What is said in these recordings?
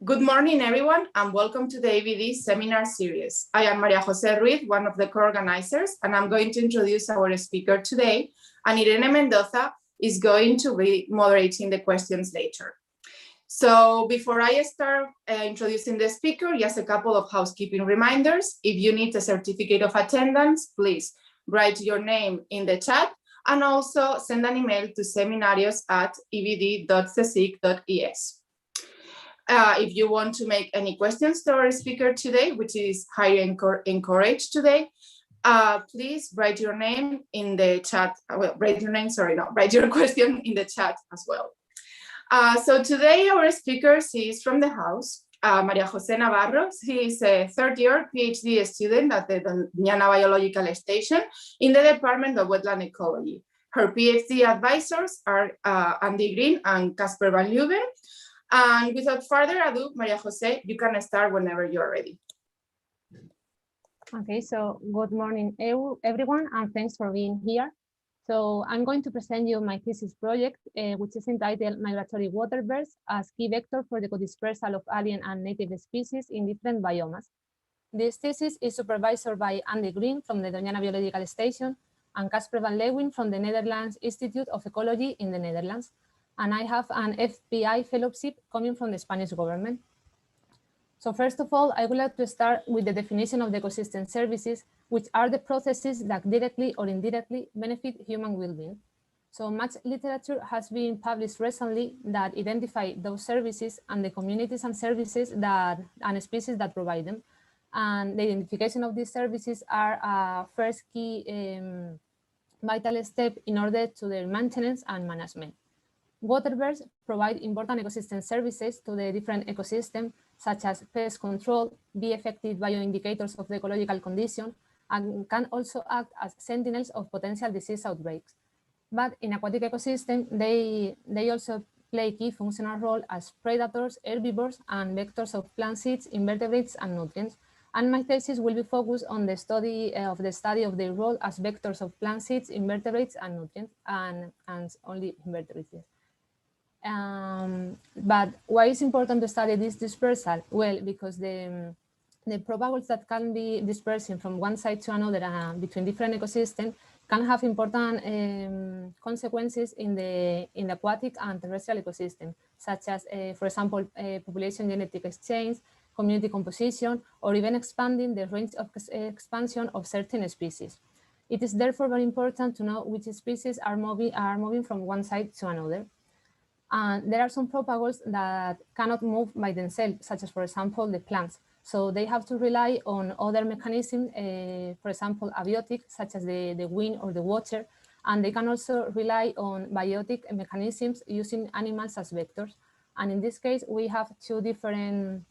Good morning, everyone, and welcome to the EBD Seminar series. I am Maria Jose Ruiz, one of the co-organizers, and I'm going to introduce our speaker today, and Irene Mendoza is going to be moderating the questions later. So before I start introducing the speaker, just a couple of housekeeping reminders. If you need a certificate of attendance, please write your name in the chat and also send an email to seminarios@ebd.csic.es. If you want to make any questions to our speaker today, which is highly encouraged today, please write your name in the chat. Well, write your question in the chat as well. So today our speaker is from the house, Maria Jose Navarro. She is a third-year PhD student at the Doñana Biological Station in the Department of Wetland Ecology. Her PhD advisors are Andy Green and Casper van Leuven. And without further ado, Maria Jose, you can start whenever you're ready. Okay, so good morning, everyone, and thanks for being here. So I'm going to present you my thesis project, which is entitled Migratory Waterbirds as Key Vector for the Co-dispersal of Alien and Native Species in Different Biomes. This thesis is supervised by Andy Green from the Doñana Biological Station and Casper van Leuven from the Netherlands Institute of Ecology in the Netherlands. And I have an FBI fellowship coming from the Spanish government. So first of all, I would like to start with the definition of the ecosystem services, which are the processes that directly or indirectly benefit human well-being. So much literature has been published recently that identify those services and the communities and services and species that provide them. And the identification of these services are a first key vital step in order to their maintenance and management. Waterbirds provide important ecosystem services to the different ecosystems, such as pest control, be effective bioindicators of the ecological condition, and can also act as sentinels of potential disease outbreaks. But in aquatic ecosystems, they also play key functional role as predators, herbivores, and vectors of plant seeds, invertebrates, and nutrients. And my thesis will be focused on the study of their role as vectors of plant seeds, invertebrates, and nutrients, and only invertebrates. But why is important to study this dispersal? Well, because the propagals that can be dispersing from one side to another between different ecosystems can have important consequences in the aquatic and terrestrial ecosystem, such as, for example, population genetic exchange, community composition, or even expanding the range of expansion of certain species. It is therefore very important to know which species are moving from one side to another. And there are some propagals that cannot move by themselves, such as, for example, the plants. So they have to rely on other mechanisms, for example, abiotic, such as the wind or the water. And they can also rely on biotic mechanisms using animals as vectors. And in this case, we have two different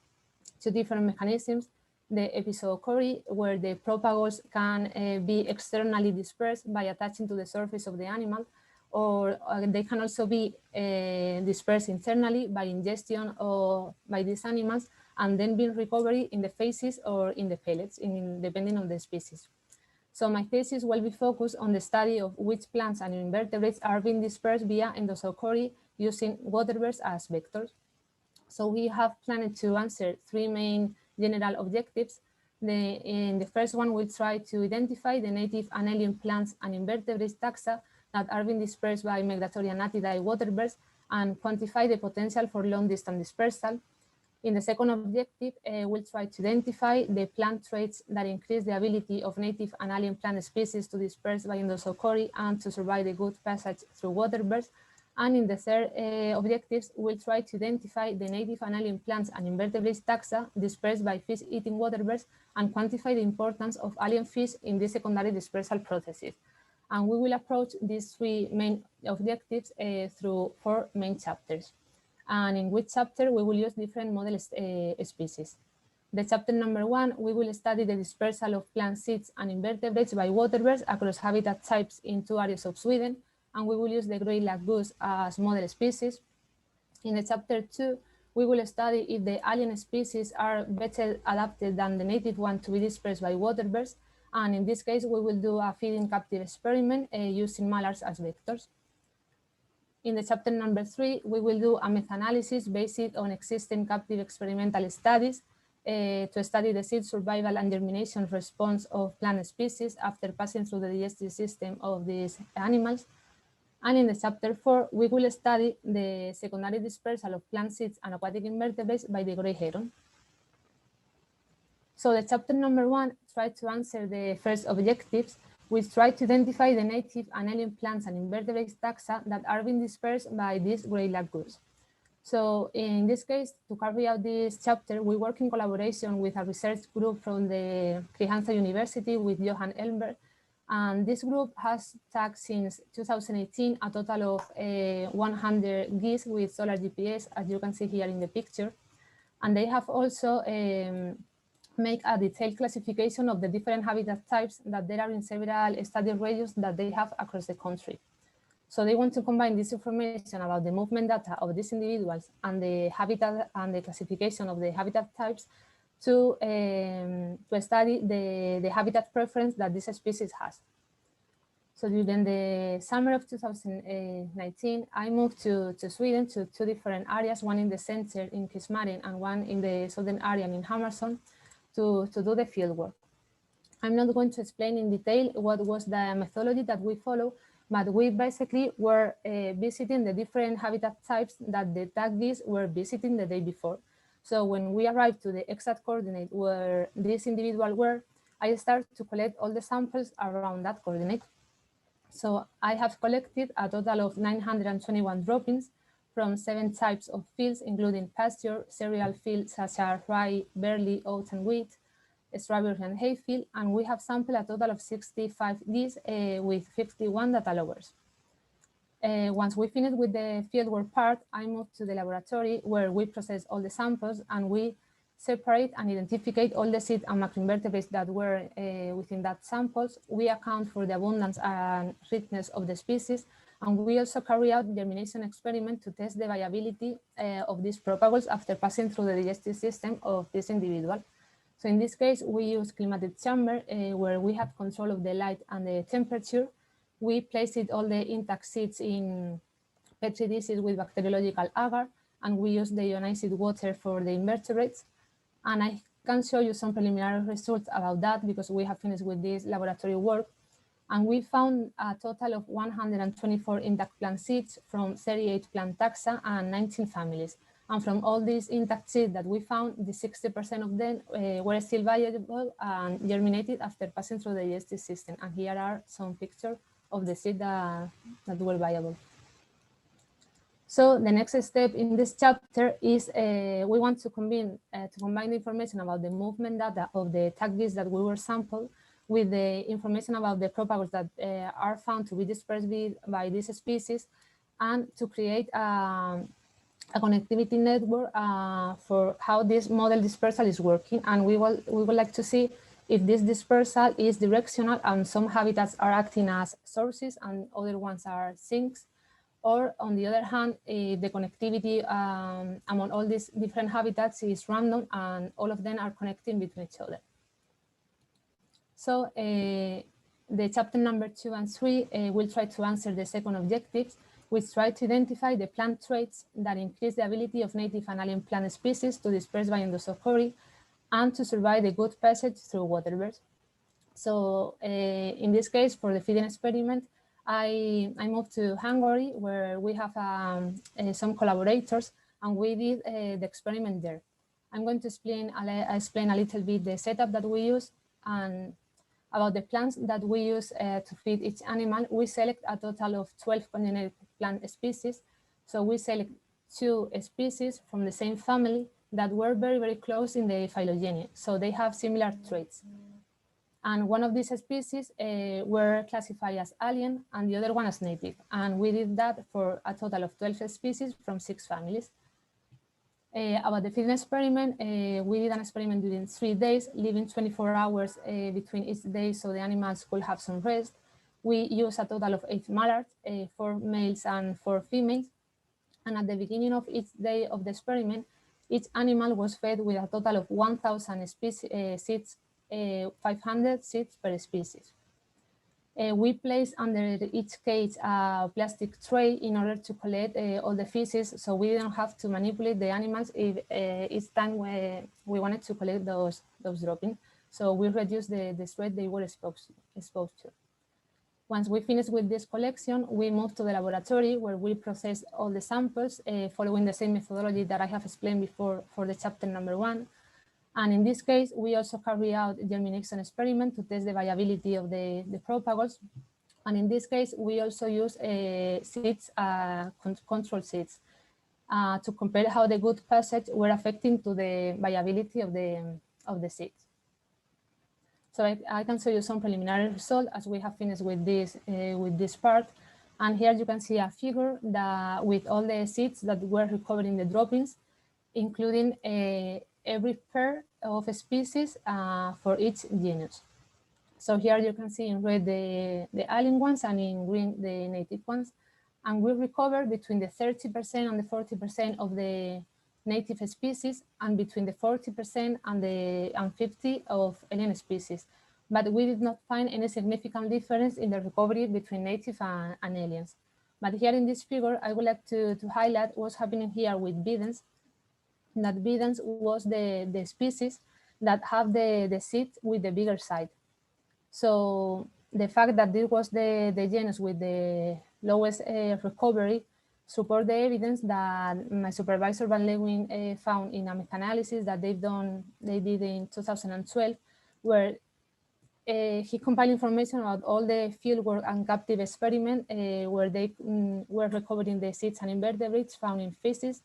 mechanisms. The epizoochory, where the propagals can be externally dispersed by attaching to the surface of the animal, or they can also be dispersed internally by ingestion or by these animals and then being recovered in the feces or in the pellets, depending on the species. So my thesis will be focused on the study of which plants and invertebrates are being dispersed via endozoochory using waterbirds as vectors. So we have planned to answer three main general objectives. In the first one, we'll try to identify the native and alien plants and invertebrates taxa that are being dispersed by migratory Anatidae waterbirds and quantify the potential for long-distance dispersal. In the second objective, we'll try to identify the plant traits that increase the ability of native and alien plant species to disperse by endozoochory and to survive the good passage through waterbirds. And in the third objectives, we'll try to identify the native and alien plants and invertebrates taxa dispersed by fish-eating waterbirds and quantify the importance of alien fish in these secondary dispersal processes. And we will approach these three main objectives through 4 main chapters. And in which chapter we will use different model species. The chapter number 1, we will study the dispersal of plant seeds and invertebrates by waterbirds across habitat types in 2 areas of Sweden, and we will use the Greylag Goose as model species. In the chapter 2, we will study if the alien species are better adapted than the native one to be dispersed by waterbirds, and in this case, we will do a feeding captive experiment using mallards as vectors. In the chapter number 3, we will do a meta-analysis based on existing captive experimental studies to study the seed survival and germination response of plant species after passing through the digestive system of these animals. And in the chapter 4, we will study the secondary dispersal of plant seeds and aquatic invertebrates by the Grey Heron. So the chapter number 1 tried to answer the first objectives, which tried to identify the native and alien plants and invertebrate taxa that are being dispersed by this Greylag goose. So in this case, to carry out this chapter, we work in collaboration with a research group from the Kristianstad University with Johan Elmberg. And this group has tagged since 2018 a total of 100 geese with solar GPS, as you can see here in the picture. And they have also make a detailed classification of the different habitat types that there are in several study regions that they have across the country. So they want to combine this information about the movement data of these individuals and the habitat and the classification of the habitat types to study the habitat preference that this species has. So during the summer of 2019, I moved to Sweden to 2 different areas, one in the center in Kismarin and one in the southern area in Hammarsson to do the fieldwork. I'm not going to explain in detail what was the methodology that we follow, but we basically were visiting the different habitat types that the tag geese were visiting the day before. So when we arrived to the exact coordinate where these individuals were, I started to collect all the samples around that coordinate. So I have collected a total of 921 droppings from 7 types of fields, including pasture, cereal fields such as rye, barley, oats, and wheat, strawberry and hayfield, and we have sampled a total of 65 geese with 51 data lowers. Once we finished with the fieldwork part, I moved to the laboratory where we process all the samples and we separate and identify all the seed and macroinvertebrates that were within that samples. We account for the abundance and richness of the species, and we also carry out germination experiment to test the viability of these propagles after passing through the digestive system of this individual. So in this case, we use climatic chamber where we have control of the light and the temperature. We placed all the intact seeds in Petri dishes with bacteriological agar, and we use the ionized water for the invertebrates. And I can show you some preliminary results about that because we have finished with this laboratory work. And we found a total of 124 intact plant seeds from 38 plant taxa and 19 families. And from all these intact seeds that we found, the 60% of them were still viable and germinated after passing through the digestive system. And here are some pictures of the seeds that were viable. So the next step in this chapter is we want to combine the information about the movement data of the tag geese that we were sampled with the information about the propagles that are found to be dispersed by this species, and to create a connectivity network for how this model dispersal is working. And we would like to see if this dispersal is directional and some habitats are acting as sources and other ones are sinks, or on the other hand, the connectivity among all these different habitats is random and all of them are connecting between each other. So the chapter number 2 and 3 will try to answer the second objectives, which try to identify the plant traits that increase the ability of native and alien plant species to disperse by endozoochory and to survive the good passage through waterbirds. So in this case, for the feeding experiment, I moved to Hungary where we have some collaborators and we did the experiment there. I'm going to explain a little bit the setup that we use and about the plants that we use to feed each animal. We select a total of 12 congenital plant species. So we select 2 species from the same family that were very, very close in the phylogeny. So they have similar traits. And one of these species were classified as alien and the other one as native. And we did that for a total of 12 species from 6 families. About the feeding experiment, we did an experiment during 3 days, leaving 24 hours between each day so the animals could have some rest. We used a total of 8 mallards, 4 males and 4 females. And at the beginning of each day of the experiment, each animal was fed with a total of 1,000 seeds, 500 seeds per species. We place under each cage a plastic tray in order to collect all the feces, so we don't have to manipulate the animals if each time we wanted to collect those droppings. So we reduce the threat they were exposed to. Once we finish with this collection, we move to the laboratory where we process all the samples following the same methodology that I have explained before for the chapter number 1. And in this case, we also carry out a germination experiment to test the viability of the propagals. And in this case, we also use seeds, control seeds, to compare how the good passage were affecting to the viability of the seeds. So I can show you some preliminary results as we have finished with this part. And here you can see a figure that with all the seeds that were recovered in the droppings, including every pair of species for each genus. So here you can see in red the alien ones and in green the native ones. And we recovered between the 30% and the 40% of the native species and between the 40% and 50% of alien species. But we did not find any significant difference in the recovery between native and aliens. But here in this figure, I would like to highlight what's happening here with Bidens. That Bidens was the species that have the seed with the bigger side. So the fact that this was the genus with the lowest recovery support the evidence that my supervisor Van Leeuwen found in a meta-analysis that they did in 2012, where he compiled information about all the fieldwork and captive experiment where they were recovering the seeds and invertebrates found in feces,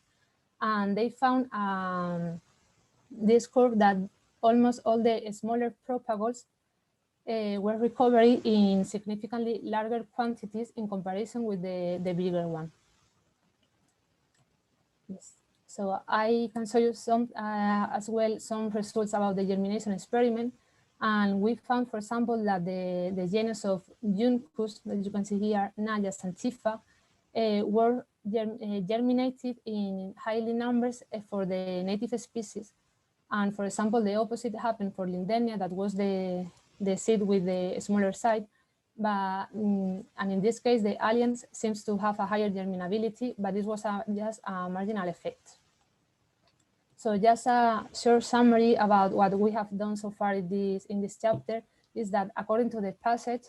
and they found this curve that almost all the smaller propagals were recovered in significantly larger quantities in comparison with the bigger one. Yes. So I can show you some as well some results about the germination experiment, and we found, for example, that the genus of Juncus that you can see here, Nayas and Tifa, were germinated in highly numbers for the native species, and for example, the opposite happened for Lindenia, that was the seed with the smaller side. But and in this case, the aliens seems to have a higher germinability, but this was just a marginal effect. So just a short summary about what we have done so far in this chapter is that according to the passage,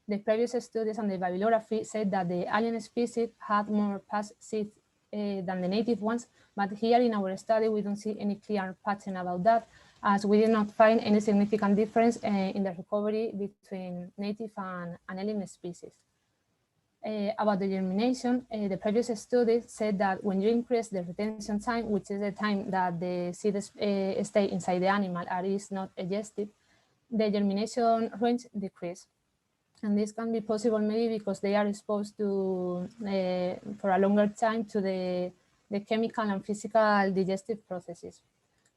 the previous studies and the bibliography said that the alien species had more past seeds than the native ones, but here in our study we don't see any clear pattern about that, as we did not find any significant difference in the recovery between native and alien species. About the germination, the previous study said that when you increase the retention time, which is the time that the seed stay inside the animal and is not digested, the germination range decrease. And this can be possible maybe because they are exposed to, for a longer time, to the chemical and physical digestive processes.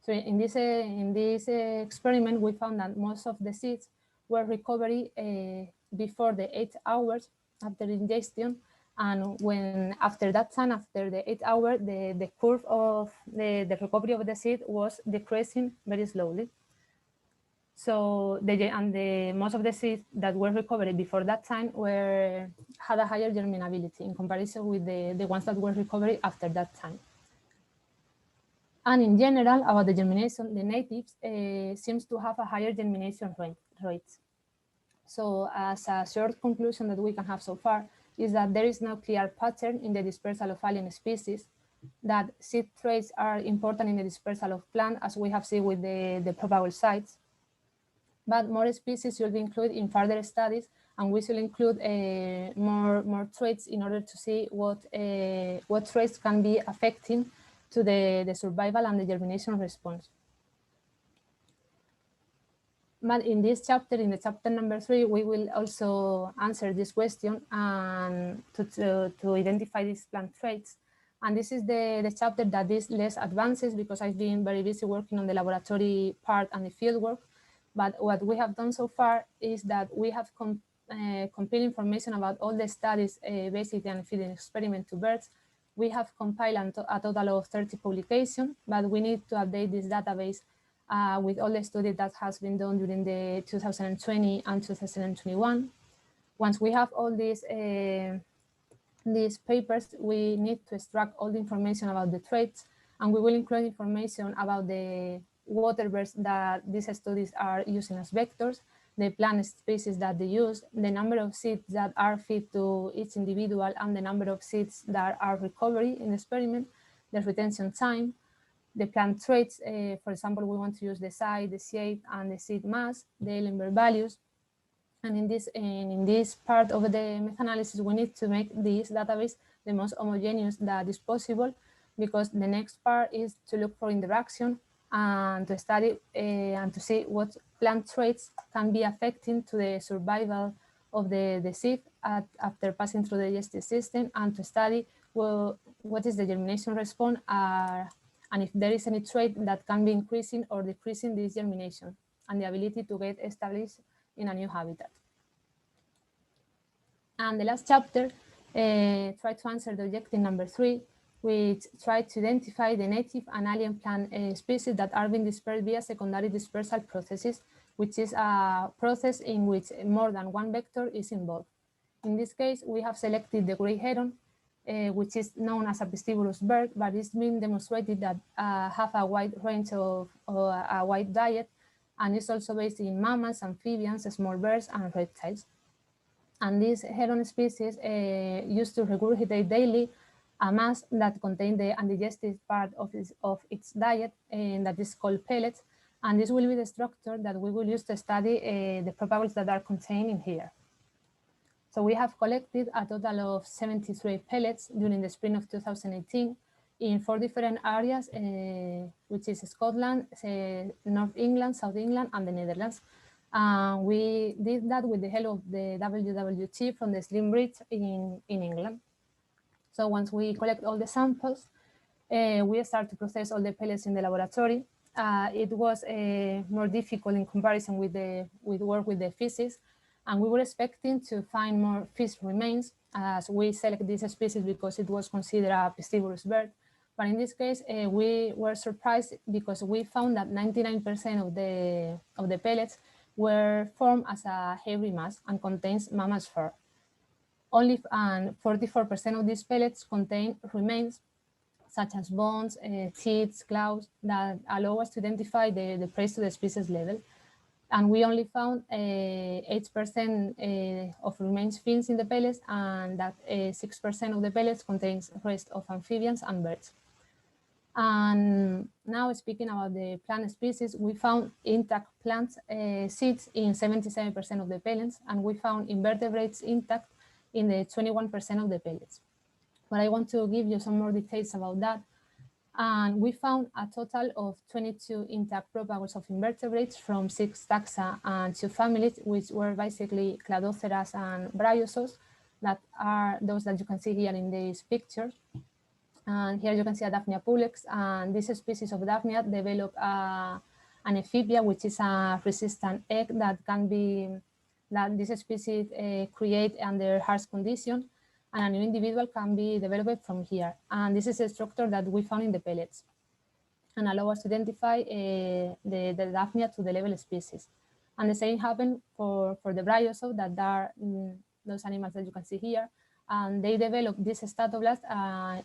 So in this experiment, we found that most of the seeds were recovered before the 8 hours after ingestion, and when after that time, after the 8 hours, the curve of the recovery of the seed was decreasing very slowly. So most of the seeds that were recovered before that time had a higher germinability in comparison with the ones that were recovered after that time. And in general, about the germination, the natives seems to have a higher germination rate. So as a short conclusion that we can have so far is that there is no clear pattern in the dispersal of alien species, that seed traits are important in the dispersal of plant, as we have seen with the propagal sites, but more species should be included in further studies, and we should include more traits in order to see what traits can be affecting to the survival and the germination response. But in this chapter, in the chapter number 3, we will also answer this question and to identify these plant traits. And this is the chapter that is less advanced because I've been very busy working on the laboratory part and the field work. But what we have done so far is that we have compiled information about all the studies basically on feeding experiment to birds. We have compiled a total of 30 publications, but we need to update this database with all the studies that has been done during the 2020 and 2021. Once we have all these papers, we need to extract all the information about the traits, and we will include information about the waterbirds that these studies are using as vectors, the plant species that they use, the number of seeds that are fed to each individual, and the number of seeds that are recovery in the experiment, the retention time, the plant traits. For example, we want to use the size, the shape, and the seed mass, the Ellenberg values. And in this part of the meta-analysis, we need to make this database the most homogeneous that is possible, because the next part is to look for interaction and to study and to see what plant traits can be affecting to the survival of the seed after passing through the digestive system, and to study, well, what is the germination response and if there is any trait that can be increasing or decreasing this germination and the ability to get established in a new habitat. And the last chapter tried to answer the objective number 3, which tried to identify the native and alien plant species that are being dispersed via secondary dispersal processes, which is a process in which more than one vector is involved. In this case, we have selected the Grey Heron, which is known as a pestivorous bird, but it's been demonstrated that have a wide range of a wide diet, and is also based in mammals, amphibians, small birds, and reptiles. And this heron species used to regurgitate daily a mass that contained the undigested part of its diet, and that is called pellets. And this will be the structure that we will use to study the propagules that are contained in here. So we have collected a total of 73 pellets during the spring of 2018 in 4 different areas, which is Scotland, North England, South England, and the Netherlands. We did that with the help of the WWT from the Slim Bridge in England. So once we collect all the samples, we start to process all the pellets in the laboratory. It was more difficult in comparison with work with the thesis, and we were expecting to find more fish remains, as we select this species because it was considered a pestivorous bird. But in this case, we were surprised because we found that 99% of the pellets were formed as a hairy mass and contains mammal's fur. Only 44% of these pellets contain remains such as bones, teeth, claws that allow us to identify the prey to the species level. And we only found 8% of remains fins in the pellets, and that 6% of the pellets contains rest of amphibians and birds. And now, speaking about the plant species, we found intact plant seeds in 77% of the pellets, and we found invertebrates intact in the 21% of the pellets. But I want to give you some more details about that. And we found a total of 22 intact propagules of invertebrates from 6 taxa and 2 families, which were basically Cladoceras and Bryozoas, that are those that you can see here in this picture. And here you can see a Daphnia pulex, and this species of Daphnia develop an amphibia, which is a resistant egg that this species create under harsh conditions, and a new individual can be developed from here. And this is a structure that we found in the pellets and allow us to identify the Daphnia to the level species. And the same happened for the Bryozoa, that are those animals that you can see here. And they develop this statoblast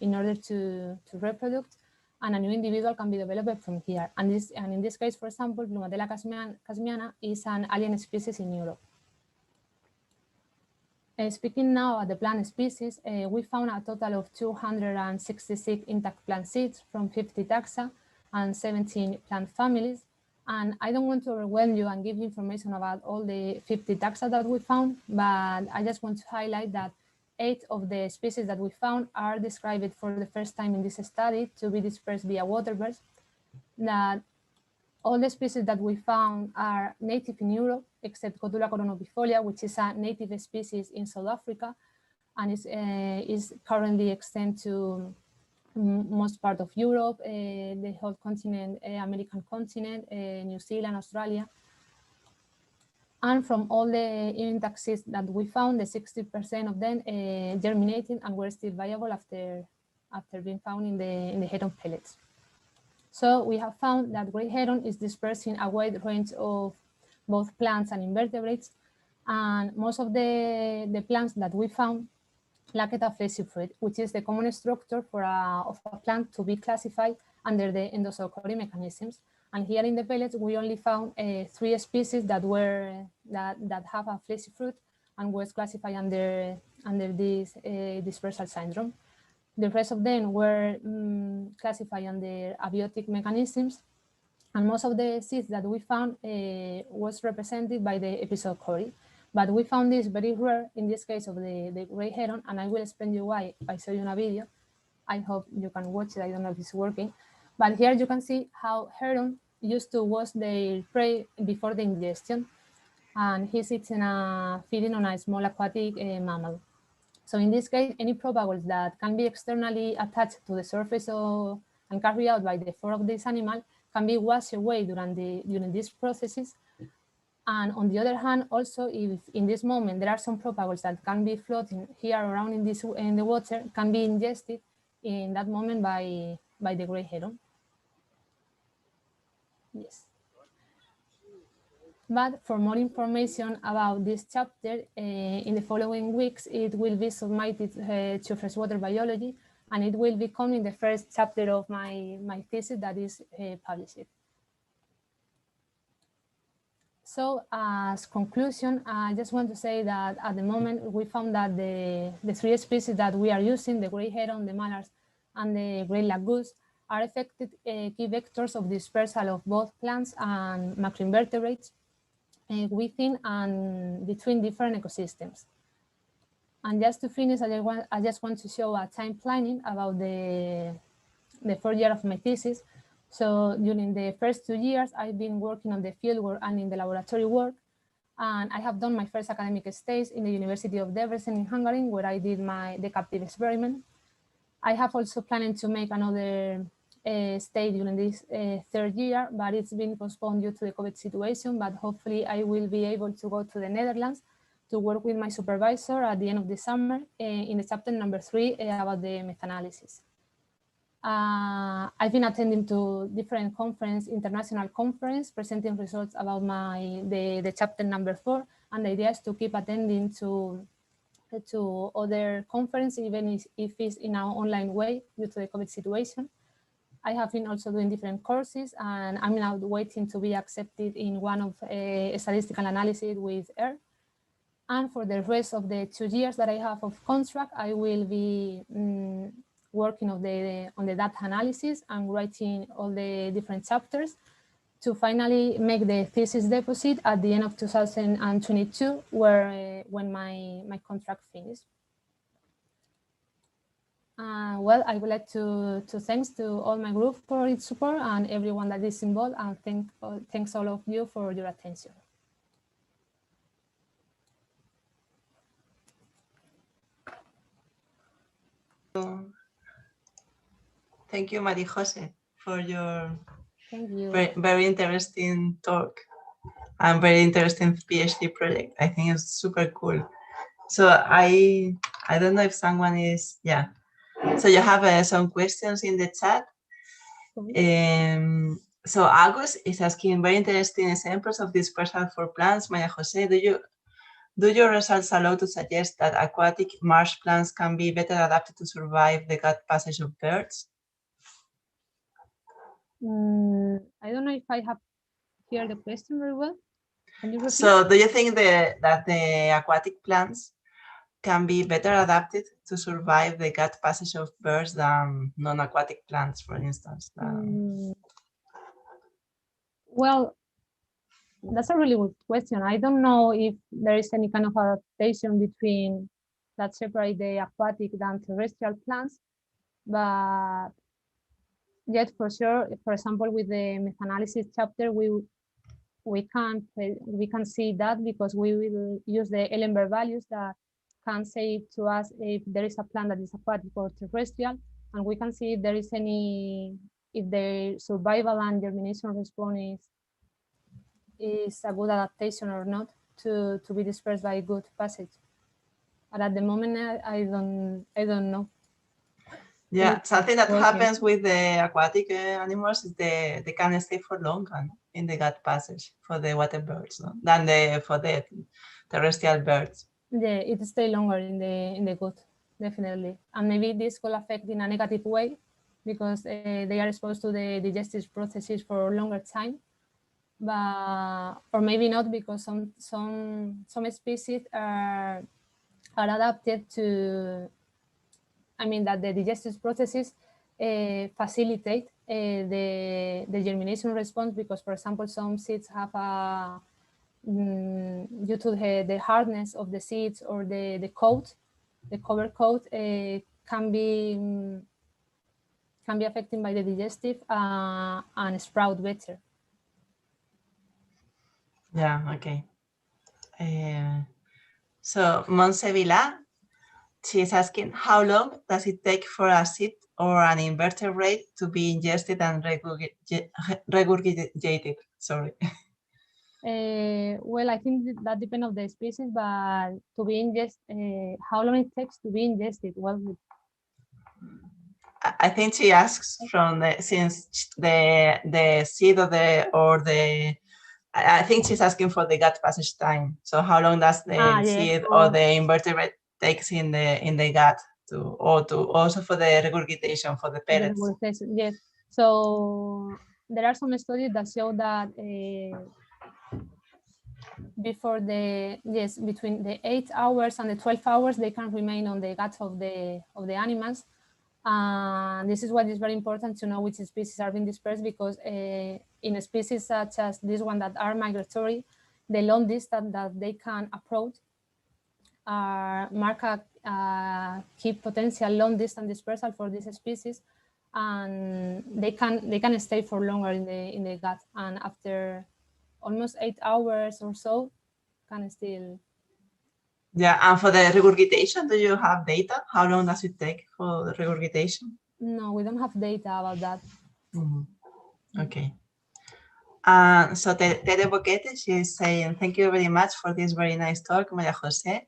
in order to reproduce, and a new individual can be developed from here. And in this case, for example, Plumatella casmiana is an alien species in Europe. Speaking now of the plant species, we found a total of 266 intact plant seeds from 50 taxa and 17 plant families. And I don't want to overwhelm you and give you information about all the 50 taxa that we found, but I just want to highlight that 8 of the species that we found are described for the first time in this study to be dispersed via waterbirds. That all the species that we found are native in Europe, except Cotula coronopifolia, which is a native species in South Africa, and is currently extended to most part of Europe, the whole continent, American continent, New Zealand, Australia. And from all the intact seeds that we found, the 60% of them germinated and were still viable after being found in the heron pellets. So we have found that Grey Heron is dispersing a wide range of both plants and invertebrates. And most of the plants that we found lacked a fleshy fruit, which is the common structure for of a plant to be classified under the endozoochory mechanisms. And here in the pellets, we only found 3 species that have a fleshy fruit and was classified under this dispersal syndrome. The rest of them were classified under abiotic mechanisms, and most of the seeds that we found was represented by the epizoochory. But we found this very rare in this case of the Grey Heron, and I will explain you why by showing you a video. I hope you can watch it. I don't know if it's working. But here you can see how heron used to wash their prey before the ingestion. And he's feeding on a small aquatic mammal. So in this case, any propagules that can be externally attached to the surface and carried out by the fur of this animal can be washed away during these processes. And on the other hand, also, if in this moment there are some propagules that can be floating here around in the water, can be ingested in that moment by the Grey Heron. Yes. But for more information about this chapter, in the following weeks, it will be submitted to freshwater biology, and it will become in the first chapter of my thesis that is published. So as conclusion, I just want to say that at the moment, we found that the 3 species that we are using, the Grey Heron, the Mallards, and the Greylag Goose, are effective key vectors of dispersal of both plants and macroinvertebrates within and between different ecosystems. And just to finish, I just want to show a time planning about the 4th year of my thesis. So during the first 2 years, I've been working on the fieldwork and in the laboratory work. And I have done my first academic stage in the University of Debrecen in Hungary, where I did the captive experiment. I have also planned to make another stay during this 3rd year, but it's been postponed due to the COVID situation. But hopefully I will be able to go to the Netherlands to work with my supervisor at the end of the summer in the chapter number 3 about the meta-analysis. I've been attending to different international conference, presenting results about the chapter number 4, and the idea is to keep attending to other conferences, even if it's in an online way due to the COVID situation. I have been also doing different courses, and I'm now waiting to be accepted in one of statistical analysis with ER. And for the rest of the 2 years that I have of contract, I will be working on the data analysis and writing all the different chapters to finally make the thesis deposit at the end of 2022, when my contract finishes. Well, I would like to thanks to all my group for its support and everyone that is involved, and thanks all of you for your attention. Thank you, María José, for your very interesting talk and very interesting PhD project. I think it's super cool. So I don't know if someone is, yeah. So you have some questions in the chat. So August is asking very interesting examples of dispersal for plants. María José, do your results allow to suggest that aquatic marsh plants can be better adapted to survive the gut passage of birds? I don't know if I have heard the question very well. Can you repeat? So do you think that the aquatic plants can be better adapted to survive the gut passage of birds than non-aquatic plants, for instance? Well, that's a really good question. I don't know if there is any kind of adaptation between that separate the aquatic than terrestrial plants, but yet for sure, for example, with the meta-analysis chapter, we can see that because we will use the Ellenberg values that can say to us if there is a plant that is aquatic or terrestrial, and we can see if there is if the survival and germination response is a good adaptation or not to be dispersed by good passage. But at the moment, I don't know. Yeah, something that happens with the aquatic animals is they can stay for longer in the gut passage for the waterbirds, no? than for the terrestrial birds. Yeah, it stays longer in the gut, definitely. And maybe this could affect in a negative way because they are exposed to the digestive processes for a longer time. But or maybe not, because some species are adapted to, I mean, that the digestive processes facilitate the germination response, because, for example, some seeds have a due to the hardness of the seeds or the coat, the cover coat can be affected by the digestive and sprout better. Yeah, okay. So Monsevilla, she's asking, how long does it take for a seed or an invertebrate to be ingested and regurgitated? Sorry. Well, I think that depends on the species, but to be ingested, how long it takes to be ingested? Well, I think she asks from since the seed I think she's asking for the gut passage time. So how long does the seed or the invertebrate takes in the gut also for the regurgitation for the pellets? Yes. So there are some studies that show that between the 8 hours and the 12 hours, they can remain on the guts of the animals. This is what is very important to know which species are being dispersed, because in species such as this one that are migratory, the long distance that they can approach mark a key potential long distance dispersal for this species, and they can stay for longer in the gut, and after almost 8 hours or so can still. Yeah, and for the regurgitation, do you have data? How long does it take for the regurgitation? No, we don't have data about that. Okay. So Tere Boquete, she's saying, thank you very much for this very nice talk, Maria Jose.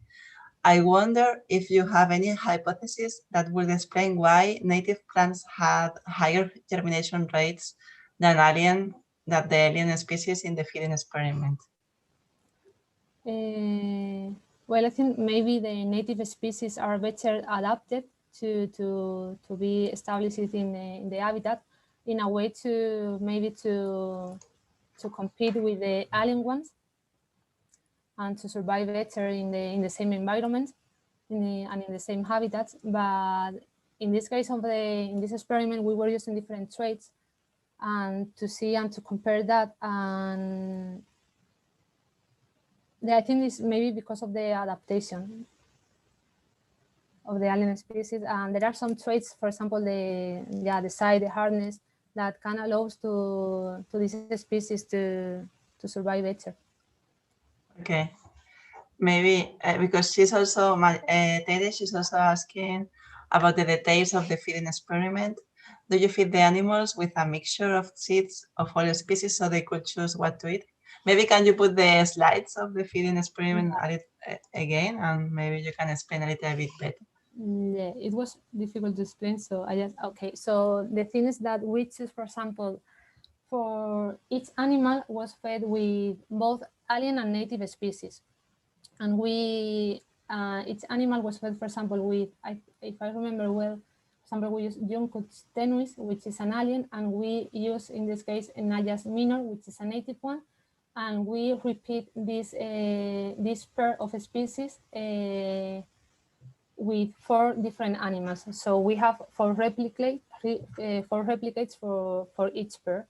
I wonder if you have any hypothesis that will explain why native plants had higher germination rates than the alien species in the feeding experiment. Well, I think maybe the native species are better adapted to be established in the habitat in a way to maybe to compete with the alien ones and to survive better in the same environment and in the same habitats. But in this case in this experiment, we were using different traits and to see and to compare that, and I think it's maybe because of the adaptation of the alien species, and there are some traits, for example, the size, the hardness, that can allow to this species to survive better. Okay, maybe because she's also Tere, she's also asking about the details of the feeding experiment. Do you feed the animals with a mixture of seeds of all species so they could choose what to eat? Maybe can you put the slides of the feeding experiment again, and maybe you can explain a little bit better. Yeah, it was difficult to explain, so I just, okay. So the thing is that we choose, for example, for each animal was fed with both alien and native species. And each animal was fed, for example, with, if I remember well, for example, we use Juncus tenuis, which is an alien, and we use, in this case, Nayas minor, which is a native one. And we repeat this pair of species with 4 different animals. So we have 4 replicates for each pair.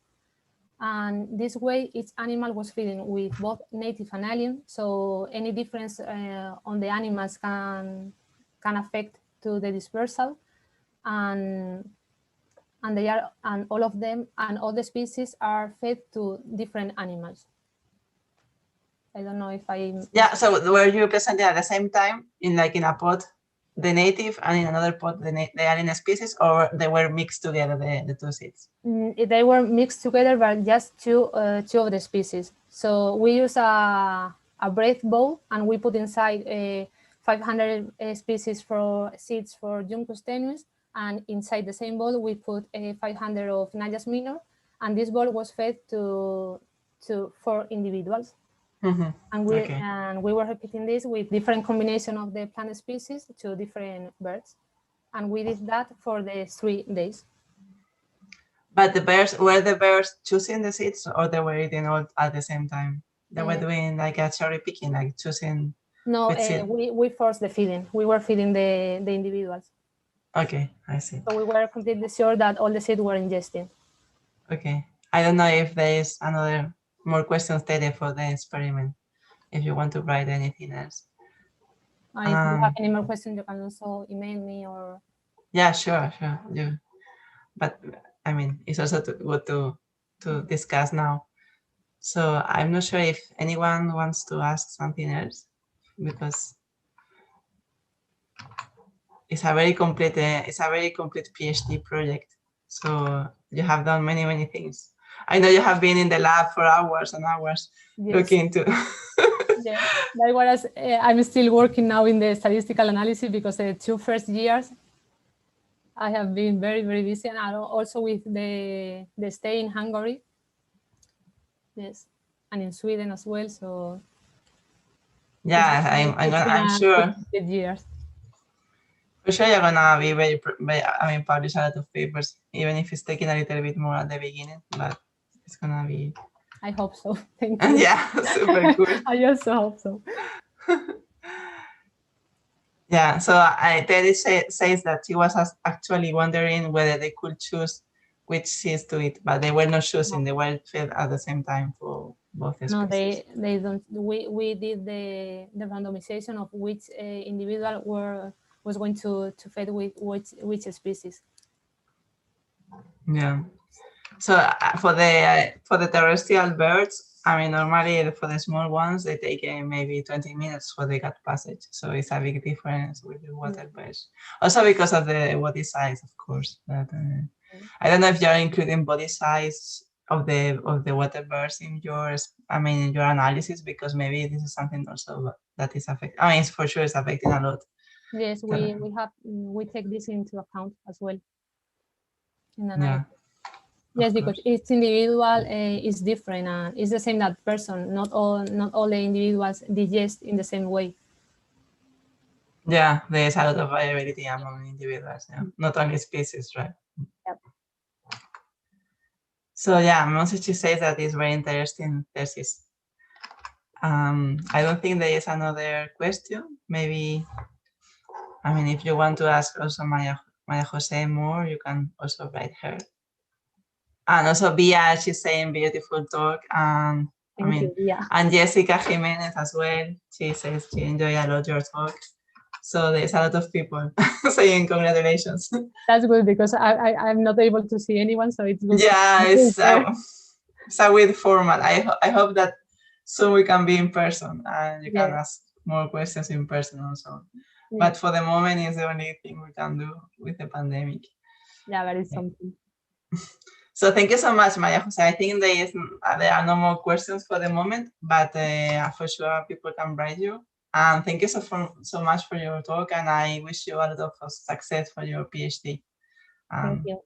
And this way, each animal was feeding with both native and alien. So any difference on the animals can affect to the dispersal, and all of them and all the species are fed to different animals. I don't know if I. Yeah. So were you presenting at the same time in a pot the native and in another pot the alien species, or they were mixed together, the 2 seeds? They were mixed together, but just two of the species. So we use a breath bowl, and we put inside 500 species for seeds for Juncus tenuis, and inside the same bowl we put 500 of Nayas minor, and this bowl was fed to 4 individuals. And we were repeating this with different combination of the plant species to different birds. And we did that for the 3 days. But were the birds choosing the seeds, or they were eating all at the same time? They were doing like a cherry picking, like choosing. No, we forced the feeding. We were feeding the individuals. Okay, I see. So we were completely sure that all the seeds were ingesting. Okay, I don't know if there is more questions stated for the experiment. If you want to write anything else. If you have any more questions, you can also email me or. Yeah, sure. Yeah. But I mean, it's also good to discuss now. So I'm not sure if anyone wants to ask something else, because it's a very complete PhD project. So you have done many things. I know you have been in the lab for hours and hours looking into. Yeah, likewise, I'm still working now in the statistical analysis, because the 2 first years I have been very busy, and also with the stay in Hungary. Yes, and in Sweden as well. So yeah, I'm sure. Years. For sure, you're gonna be very, publish a lot of papers, even if it's taking a little bit more at the beginning, but it's gonna be. I hope so. Thank you. Yeah, super cool. I also hope so. Yeah, so Teddy says that she was actually wondering whether they could choose which seeds to eat, but they were not choosing. They were fed at the same time for both species. No, they don't. We did the randomization of which individual was going to feed with which species. Yeah. So for the terrestrial birds, I mean, normally for the small ones, they take maybe 20 minutes for the gut passage. So it's a big difference with the waterbirds. Also because of the body size, of course. But I don't know if you're including body size of the waterbirds in your analysis, because maybe this is something also that is affecting. I mean, it's for sure it's affecting a lot. Yes, we take this into account as well in analysis. Yeah. Yes, because each individual is different, and it's the same that person. Not all the individuals digest in the same way. Yeah, there's a lot of variability among individuals. Yeah, not only species, right? Yep. So yeah, Monsechi says that it's very interesting thesis. I don't think there is another question. Maybe, I mean, if you want to ask also Maria Jose more, you can also write her. And also Bia, she's saying beautiful talk. And and Jessica Jimenez as well. She says she enjoyed a lot your talk. So there's a lot of people saying congratulations. That's good, because I'm not able to see anyone, so it's good. Yeah, it's a weird format. I hope that soon we can be in person and you can ask more questions in person also. Yeah. But for the moment, it's the only thing we can do with the pandemic. Yeah, that is something. So thank you so much, Maria Jose. I think there are no more questions for the moment, but for sure people can write you. And thank you so much for your talk, and I wish you a lot of success for your PhD. Thank you.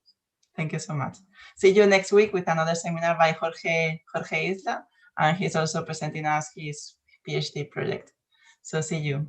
Thank you so much. See you next week with another seminar by Jorge Isla, and he's also presenting us his PhD project. So see you.